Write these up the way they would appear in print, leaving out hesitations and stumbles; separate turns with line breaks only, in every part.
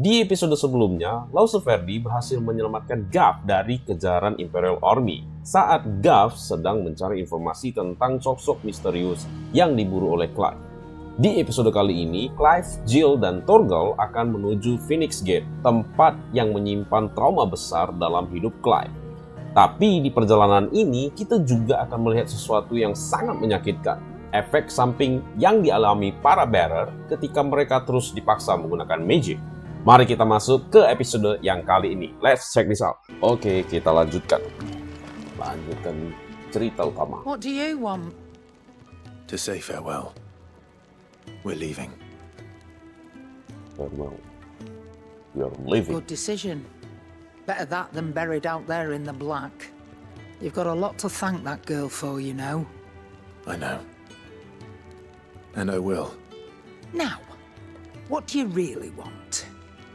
Di episode sebelumnya, Lause Verdi berhasil menyelamatkan Gav dari kejaran Imperial Army saat Gav sedang mencari informasi tentang sosok misterius yang diburu oleh Clive. Di episode kali ini, Clive, Jill, dan Torgal akan menuju Phoenix Gate, tempat yang menyimpan trauma besar dalam hidup Clive. Tapi di perjalanan ini, kita juga akan melihat sesuatu yang sangat menyakitkan. Efek samping yang dialami para bearer ketika mereka terus dipaksa menggunakan magic. Mari kita masuk ke episode yang kali ini. Let's check this out. Oke, kita lanjutkan. Lanjutkan cerita utama.
What do you want?
To say farewell. We're leaving.
Farewell. We are leaving.
Good decision. Better that than buried out there in the black. You've got a lot to thank that girl for, you know.
I know. And I will.
Now, what do you really want?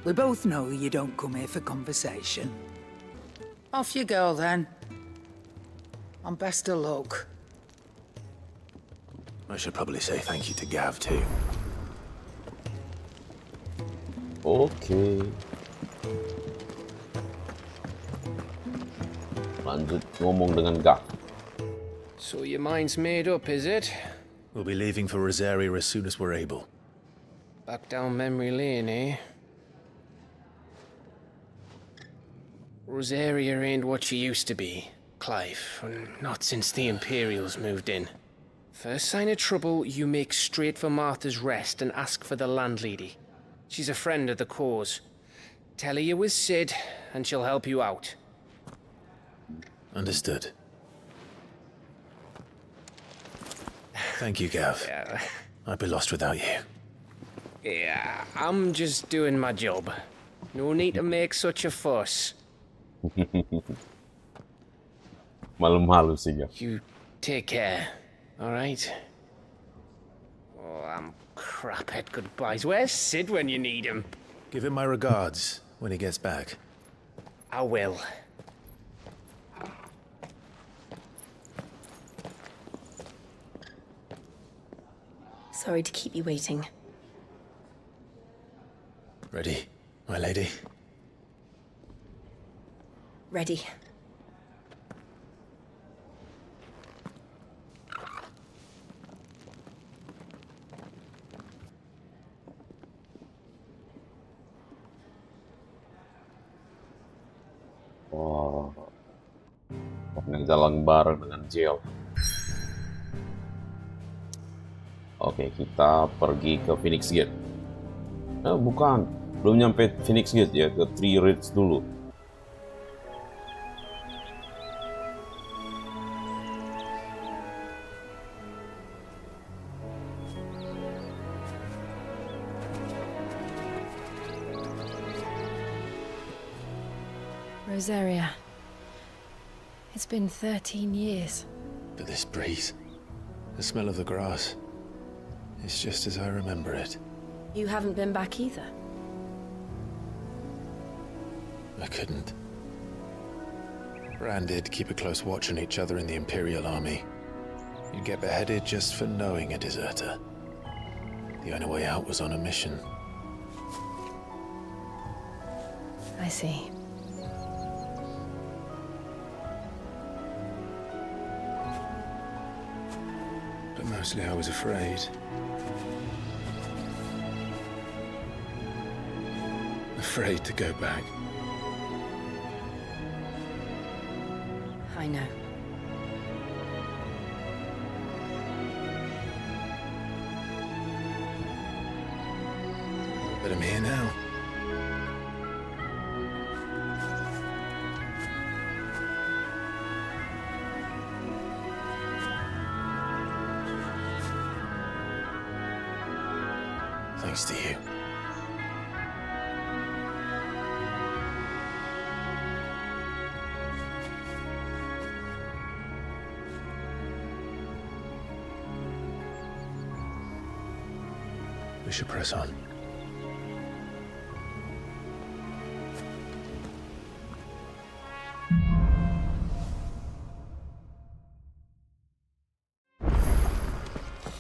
We both know you don't come here for conversation. Off you go, then. And best of luck.
I should probably say thank you to Gav, too.
Oke. Lanjut ngomong dengan Gav.
So your mind's made up, is it?
We'll be leaving for Rosaria as soon as we're able.
Back down memory lane, eh? Rosaria ain't what she used to be, Clive. Not since the Imperials moved in. First sign of trouble, you make straight for Martha's Rest and ask for the landlady. She's a friend of the cause. Tell her you was Sid, and she'll help you out.
Understood. Thank you, Gav.
Yeah,
I'd be lost without you.
yeah, I'm just doing my job. No need to make such a fuss.
Malu-malu sih, Gav.
You take care, alright? Oh, I'm crap at goodbyes. Where's Sid when you need him?
Give him my regards when he gets back.
I will.
Sorry to keep you waiting.
Ready, my lady?
Ready.
Wah, pengen jalan bareng dengan Jill. Oke, kita pergi ke Phoenix Gate. Bukan, belum nyampe Phoenix Gate ya, ke Three Ridge dulu.
Rosaria. It's been 13 years.
But this breeze, the smell of the grass, it's just as I remember it.
You haven't been back either.
I couldn't. Bran did keep a close watch on each other in the Imperial Army. You'd get beheaded just for knowing a deserter. The only way out was on a mission.
I see.
But mostly I was afraid. Afraid to go back.
I know.
But I'm here now. Thanks to you. We should press on.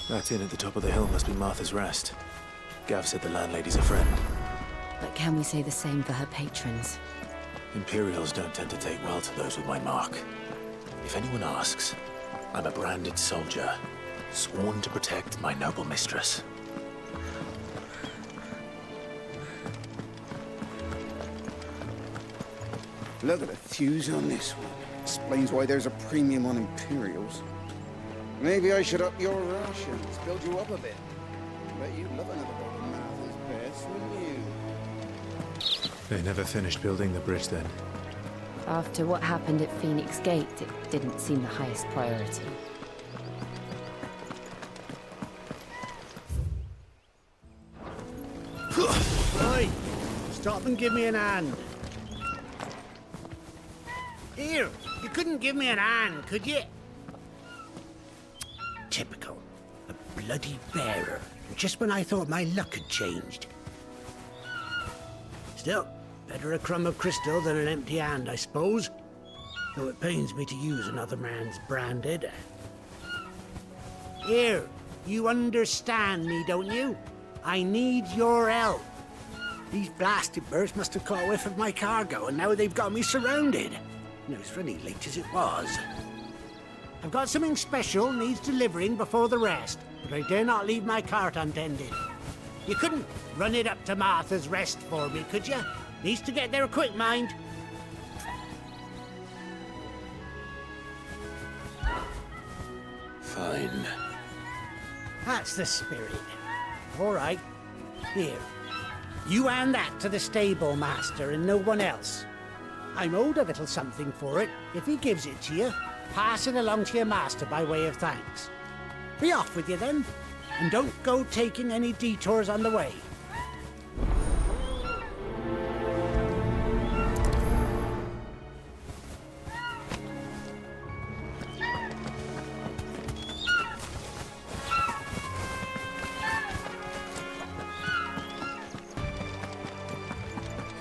That inn at the top of the hill must be Martha's Rest. Gav said the landlady's a friend.
But can we say the same for her patrons?
Imperials don't tend to take well to those with my mark. If anyone asks, I'm a branded soldier, sworn to protect my noble mistress.
Look at the fuse on this one. Explains why there's a premium on Imperials. Maybe I should up your rations, build you up a bit. Bet you'd love another bowl of Martha's Best, wouldn't you?
They never finished building the bridge then.
After what happened at Phoenix Gate, it didn't seem the highest priority.
Oi! Stop and give me an hand. Here, you couldn't give me an hand, could you? Typical. A bloody bearer. Just when I thought my luck had changed. Still, better a crumb of crystal than an empty hand, I suppose. Though it pains me to use another man's branded. Here, you understand me, don't you? I need your help. These blasted birds must have caught a whiff of my cargo, and now they've got me surrounded. No, it's funny, late as it was. I've got something special needs delivering before the rest, but I dare not leave my cart untended. You couldn't run it up to Martha's Rest for me, could you? Needs to get there quick, mind.
Fine.
That's the spirit. All right. Here. You hand that to the stable master and no one else. I'm owed a little something for it. If he gives it to you, pass it along to your master by way of thanks. Be off with you then, and don't go taking any detours on the way.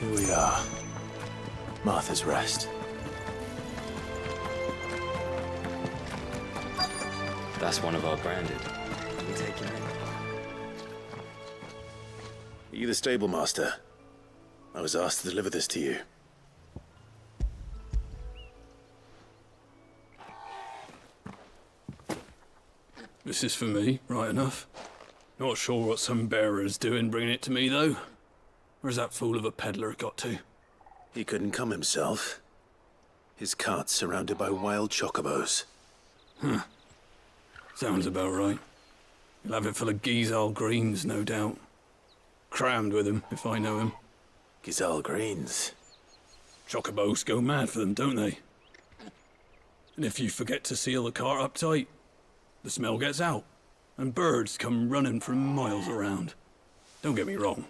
Here we are. Martha's Rest.
That's one of our branded. We take it in.
Are you the stable master? I was asked to deliver this to you.
This is for me, right enough. Not sure what some bearer's doing bringing it to me, though. Where's that fool of a peddler got to?
He couldn't come himself. His cart's surrounded by wild chocobos.
Sounds about right. He'll have it full of Gizal greens, no doubt. Crammed with him, if I know him.
Gizal greens.
Chocobos go mad for them, don't they? And if you forget to seal the cart up tight, the smell gets out, and birds come running from miles around. Don't get me wrong.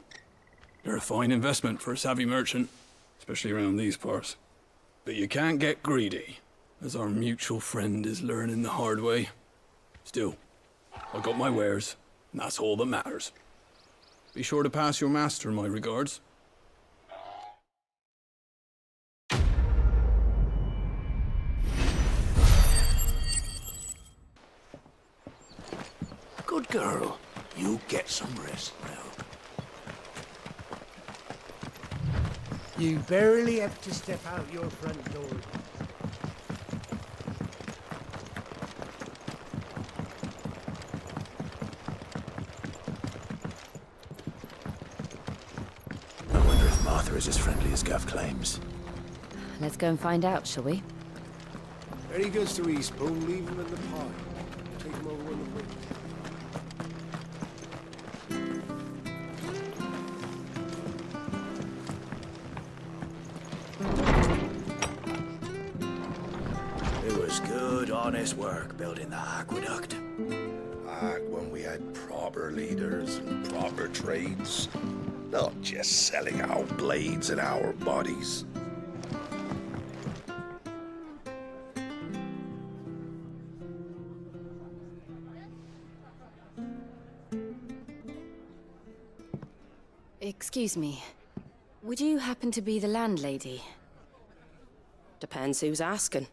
They're a fine investment for a savvy merchant, especially around these parts. But you can't get greedy, as our mutual friend is learning the hard way. Still, I got my wares, and that's all that matters. Be sure to pass your master my regards.
Good girl. You get some rest now. You barely have to step out your front door.
I wonder if Martha is as friendly as Gav claims.
Let's go and find out, shall we?
Any goods to Eastbourne, leave them in the pile. Take them over on the bridge.
It was good, honest work building the aqueduct.
Back when we had proper leaders and proper trades. Not just selling our blades and our bodies.
Excuse me. Would you happen to be the landlady?
Depends who's asking,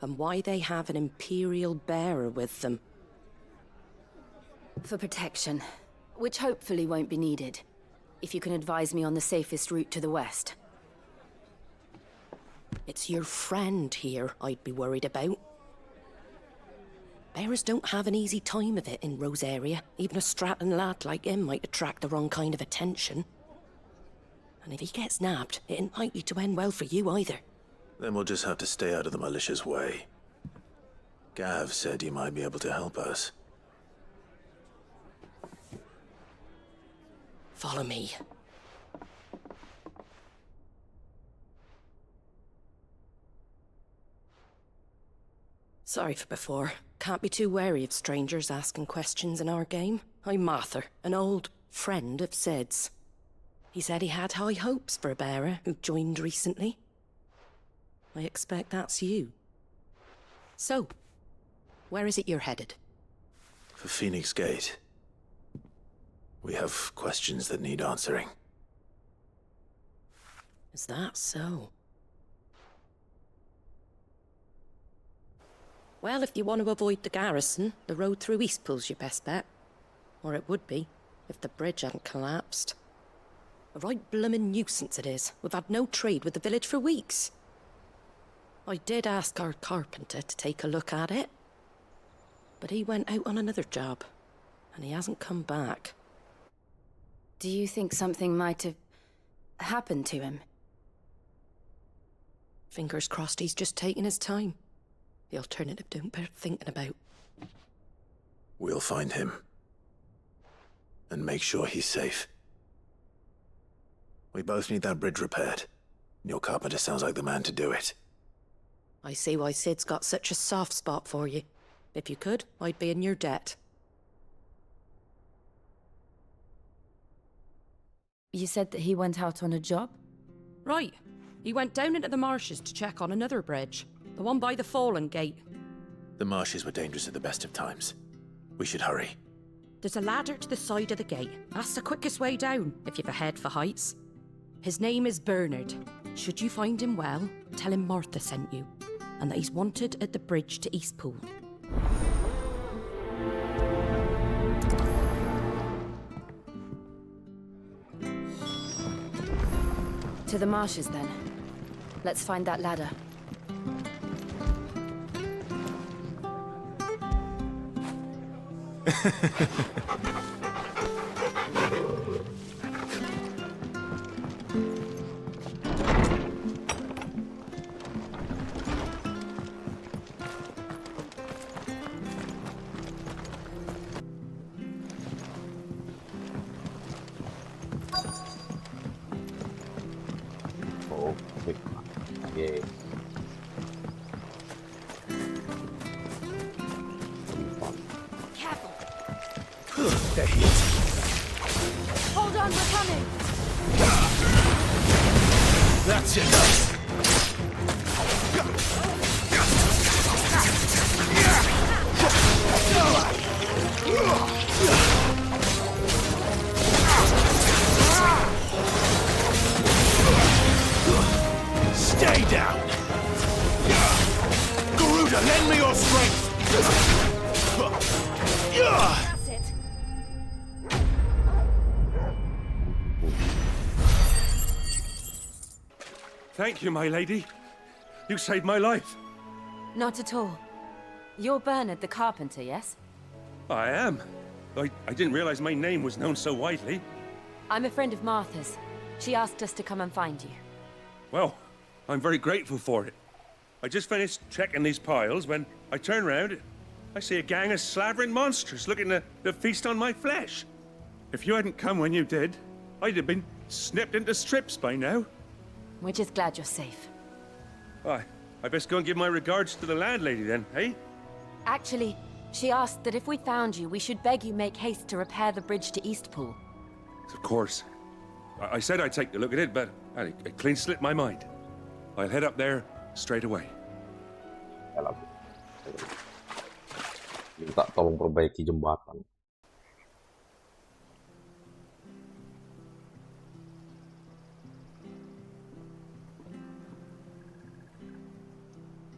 and why they have an Imperial bearer with them.
For protection, which hopefully won't be needed. if you can advise me on the safest route to the west.
It's your friend here I'd be worried about. Bearers don't have an easy time of it in Rosaria. Even a Stratton lad like him might attract the wrong kind of attention. And if he gets nabbed, it ain't likely to end well for you either.
Then we'll just have to stay out of the malicious way. Gav said he might be able to help us.
Follow me. Sorry for before. Can't be too wary of strangers asking questions in our game. I'm Martha, an old friend of Sid's. He said he had high hopes for a bearer who joined recently. I expect that's you. So, where is it you're headed?
For Phoenix Gate. We have questions that need answering.
Is that so? Well, if you want to avoid the garrison, the road through Eastpool's your best bet. Or it would be, if the bridge hadn't collapsed. A right bloomin' nuisance it is. We've had no trade with the village for weeks. I did ask our carpenter to take a look at it. But he went out on another job, and he hasn't come back.
Do you think something might have happened to him?
Fingers crossed he's just taking his time. The alternative don't bear thinking about.
We'll find him. And make sure he's safe. We both need that bridge repaired. Your carpenter sounds like the man to do it.
I see why Sid's got such a soft spot for you. If you could, I'd be in your debt.
You said that he went out on a job?
Right. He went down into the marshes to check on another bridge. The one by the Fallen Gate.
The marshes were dangerous at the best of times. We should hurry.
There's a ladder to the side of the gate. That's the quickest way down, if you've a head for heights. His name is Bernard. Should you find him well, tell him Martha sent you, and that he's wanted at the bridge to Eastpool.
To the marshes, then. Let's find that ladder.
Oh, wait. Yeah.
Careful!
They're hit.
Hold on, we're coming!
That's enough. Stay down! Garuda, lend me your strength!
That's it!
Thank you, my lady. You saved my life.
Not at all. You're Bernard the carpenter, yes?
I am. I didn't realize my name was known so widely.
I'm a friend of Martha's. She asked us to come and find you.
Well, I'm very grateful for it. I just finished checking these piles when I turn around. I see a gang of slavering monsters looking to feast on my flesh. If you hadn't come when you did, I'd have been snipped into strips by now.
We're just glad you're safe.
I best go and give my regards to the landlady then, eh?
Actually, she asked that if we found you, we should beg you make haste to repair the bridge to Eastpool.
Of course. I said I'd take a look at it, but it clean slipped my mind. I'll head up there straight away.
Minta tolong perbaiki jembatan.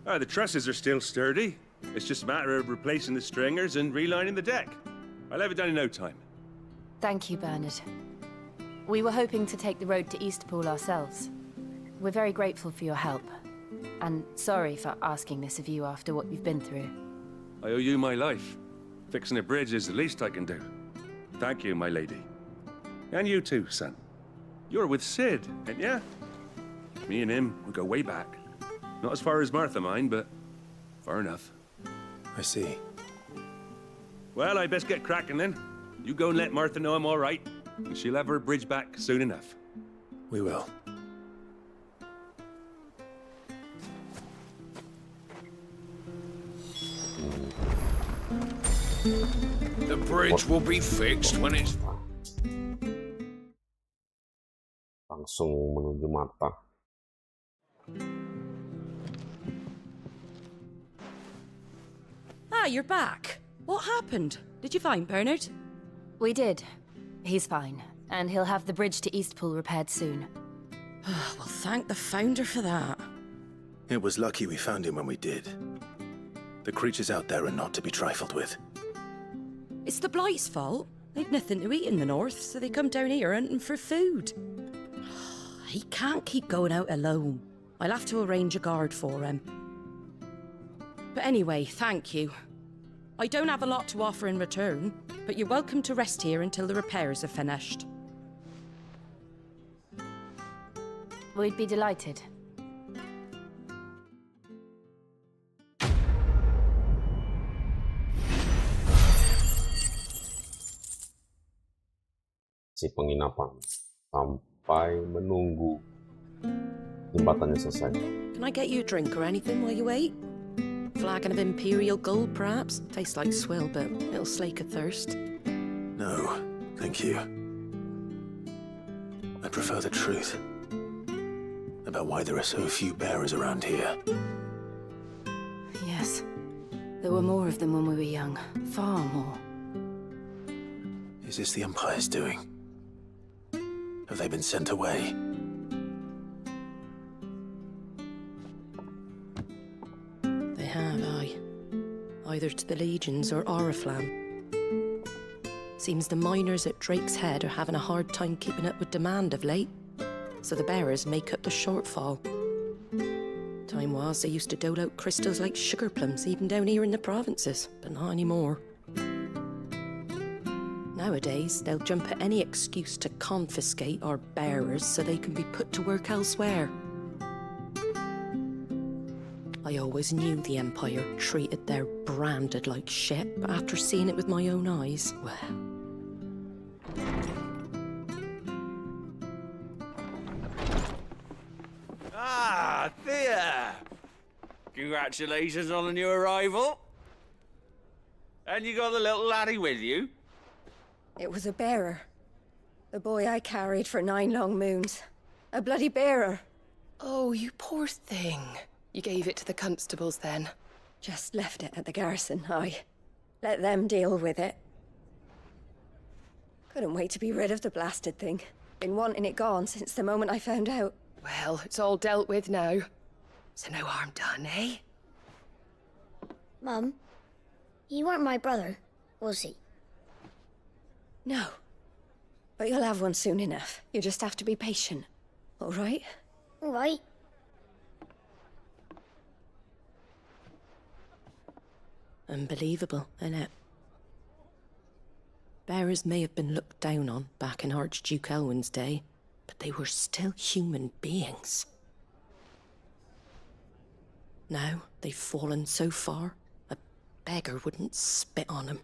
The trusses are still sturdy. It's just a matter of replacing the stringers and relining the deck. I'll have it done in no time.
Thank you, Bernard. We were hoping to take the road to Eastpool ourselves. We're very grateful for your help. And sorry for asking this of you after what you've been through.
I owe you my life. Fixing a bridge is the least I can do. Thank you, my lady. And you too, son. You're with Sid, ain't ya? Me and him, we go way back. Not as far as Martha, mind, but far enough.
I see.
Well, I best get cracking then. You go and let Martha know I'm all right, and she'll have her bridge back soon enough.
We will.
The bridge will be fixed when it's...
Langsung menuju Martha.
Ah, you're back. What happened? Did you find Bernard?
We did. He's fine, and he'll have the bridge to Eastpool repaired soon.
Well, thank the Founder for that.
It was lucky we found him when we did. The creatures out there are not to be trifled with.
It's the Blight's fault. They've nothing to eat in the north, so they come down here hunting for food. He can't keep going out alone. I'll have to arrange a guard for him. But anyway, thank you. I don't have a lot to offer in return, but you're welcome to rest here until the repairs are finished.
We'd be delighted.
Si penginapan sampai menunggu jembatannya selesai.
Can I get you a drink or anything while you wait? Flagon of Imperial Gold, perhaps? Tastes like swill, but it'll slake a thirst.
No, thank you. I prefer the truth about why there are so few bearers around here.
Yes. There were more of them when we were young. Far more.
Is this the Empire's doing? Have they been sent away?
They have, aye. Either to the Legions or Oriflamme. Seems the miners at Drake's Head are having a hard time keeping up with demand of late, so the bearers make up the shortfall. Time was they used to dole out crystals like sugar plums even down here in the provinces, but not anymore. Nowadays, they'll jump at any excuse to confiscate our bearers so they can be put to work elsewhere. I always knew the Empire treated their branded like shit, but after seeing it with my own eyes, well...
Ah, Thea! Congratulations on the new arrival. And you got the little laddie with you?
It was a bearer. The boy I carried for 9 long moons. A bloody bearer.
Oh, you poor thing. You gave it to the constables then?
Just left it at the garrison, I. Let them deal with it. Couldn't wait to be rid of the blasted thing. Been wanting it gone since the moment I found out.
Well, it's all dealt with now. So no harm done, eh?
Mum, you weren't my brother, was he?
No. But you'll have one soon enough. You just have to be patient. All right?
All right.
Unbelievable, innit? Bearers may have been looked down on back in Archduke Elwin's day, but they were still human beings. Now they've fallen so far, a beggar wouldn't spit on them.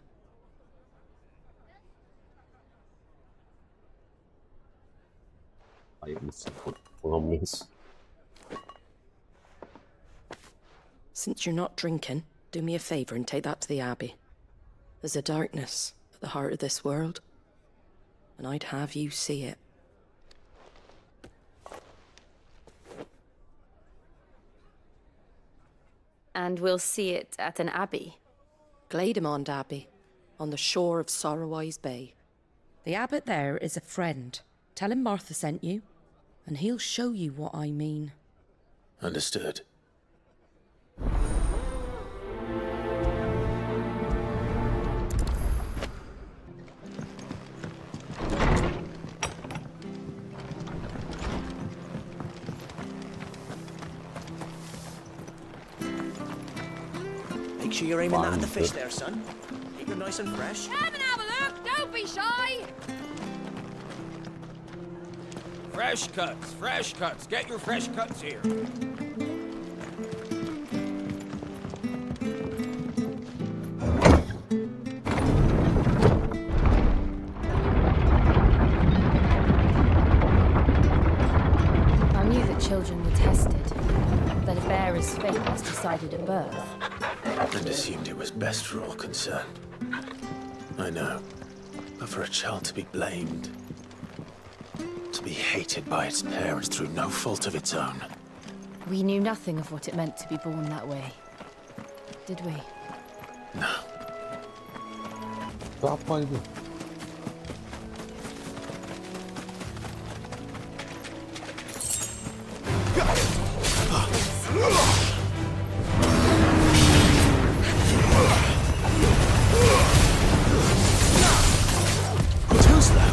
Since you're not drinking, do me a favour and take that to the Abbey. There's a darkness at the heart of this world, and I'd have you see it.
And we'll see it at an abbey?
Glademond Abbey, on the shore of Sorrowwise Bay. The abbot there is a friend. Tell him Martha sent you, and he'll show you what I mean.
Understood. Make sure you're aiming that at the fish there, son. Keep them nice and fresh.
Come and have a look! Don't be shy!
Fresh cuts, fresh cuts. Get your fresh cuts here.
I knew that children were tested, that a bearer's fate was decided at birth.
And assumed it was best for all concerned. I know. But for a child to be blamed, to be hated by its parents through no fault of its own.
We knew nothing of what it meant to be born that way, did we?
No.
Apa itu?
Too slow.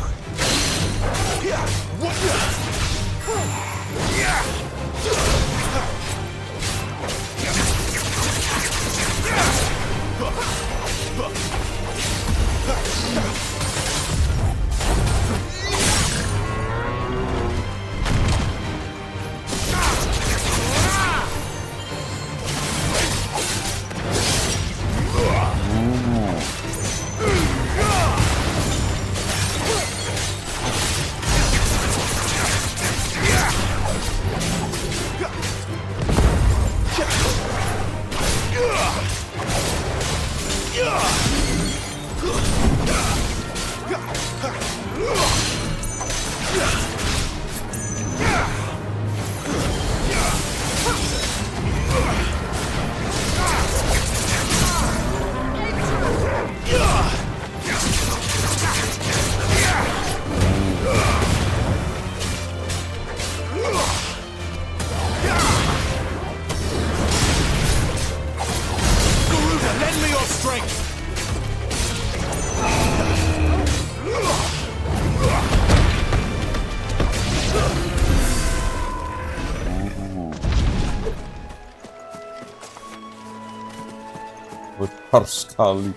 Besar sekali.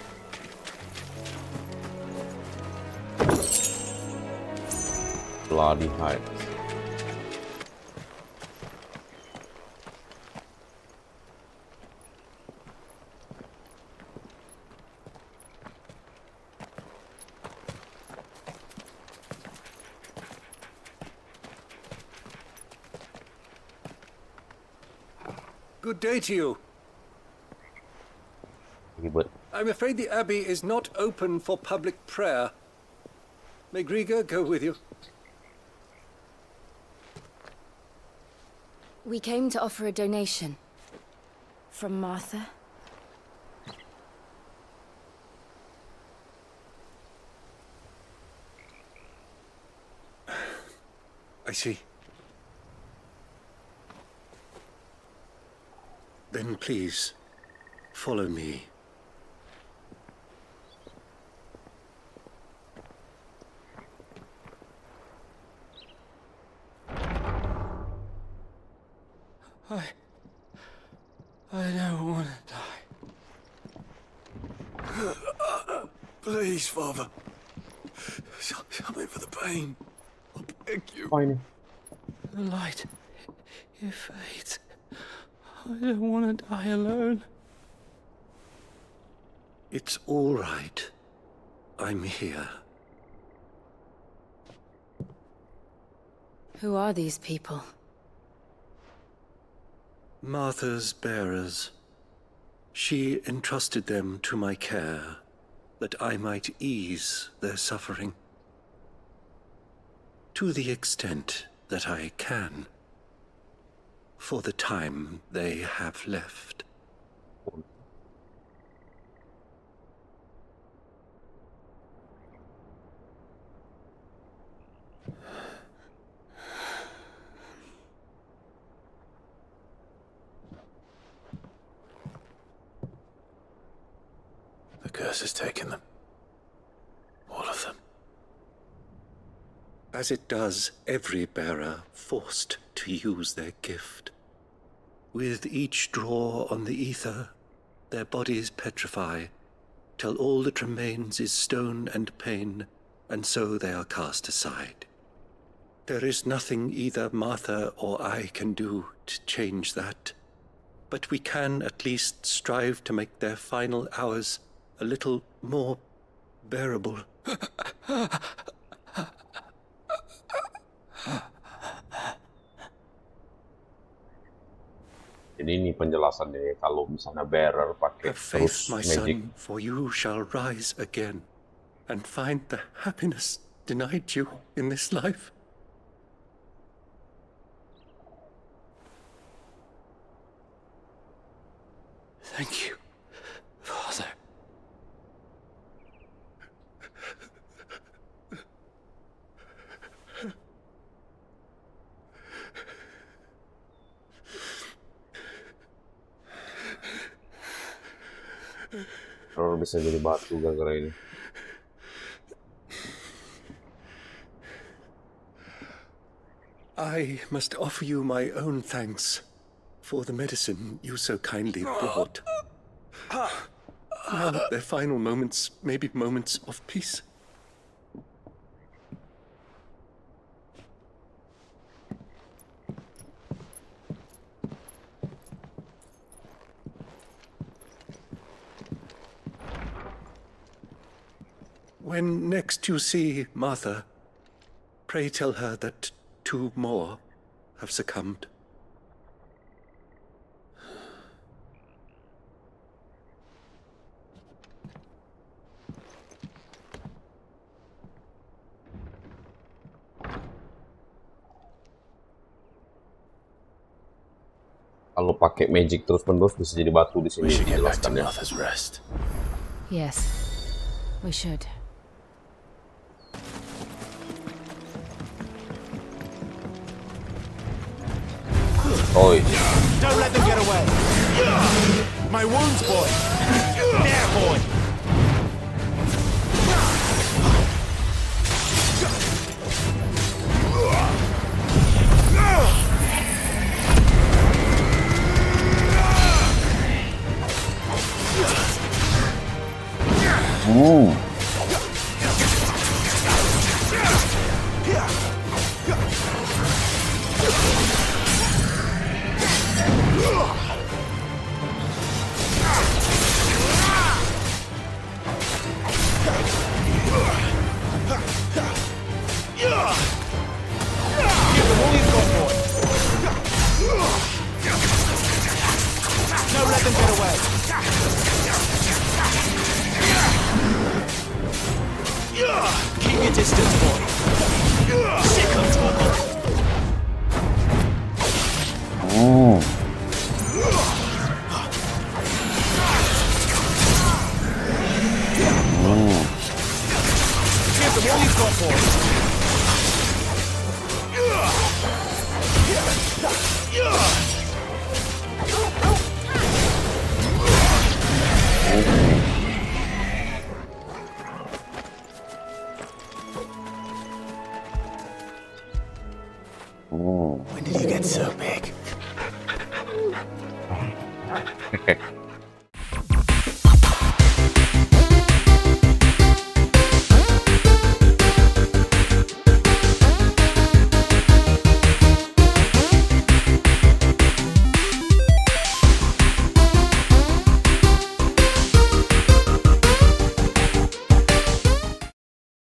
Bloody Heights.
Good day to you. I'm afraid the Abbey is not open for public prayer. May Griga go with you?
We came to offer a donation. From Martha.
I see. Then please, follow me.
I don't want to die. Please, Father. Something for the pain. I beg you.
Fine.
The light, it fades. I don't want to die alone.
It's all right. I'm here.
Who are these people?
Martha's bearers. She entrusted them to my care, that I might ease their suffering. To the extent that I can. For the time they have left.
The curse has taken them. All of them.
As it does every bearer forced to use their gift. With each draw on the ether, their bodies petrify, till all that remains is stone and pain, and so they are cast aside. There is nothing either Martha or I can do to change that, but we can at least strive to make their final hours a little more bearable.
Jadi ini penjelasannya kalau misalnya bearer pakai
Have faith,
terus
my
magic.
son, for you shall rise again and find the happiness denied you in this life. Thank you, Father.
Kalau bisa jadi batu gara-gara ini.
I must offer you my own thanks for the medicine you so kindly brought. Now their final moments may be moments of peace. When next you see Martha, pray tell her that 2 more have succumbed.
Kalau pakai magic terus-menerus bisa jadi batu di sini
We should get back to
dijelaskan ya.
Martha's Rest.
Yes, we should.
Oh,
Don't let them get away. My wounds, boy. There, boy. Don't let them get away. Keep your distance, boy. Sick of trouble. Give them all you've got, boy. When did you get so big?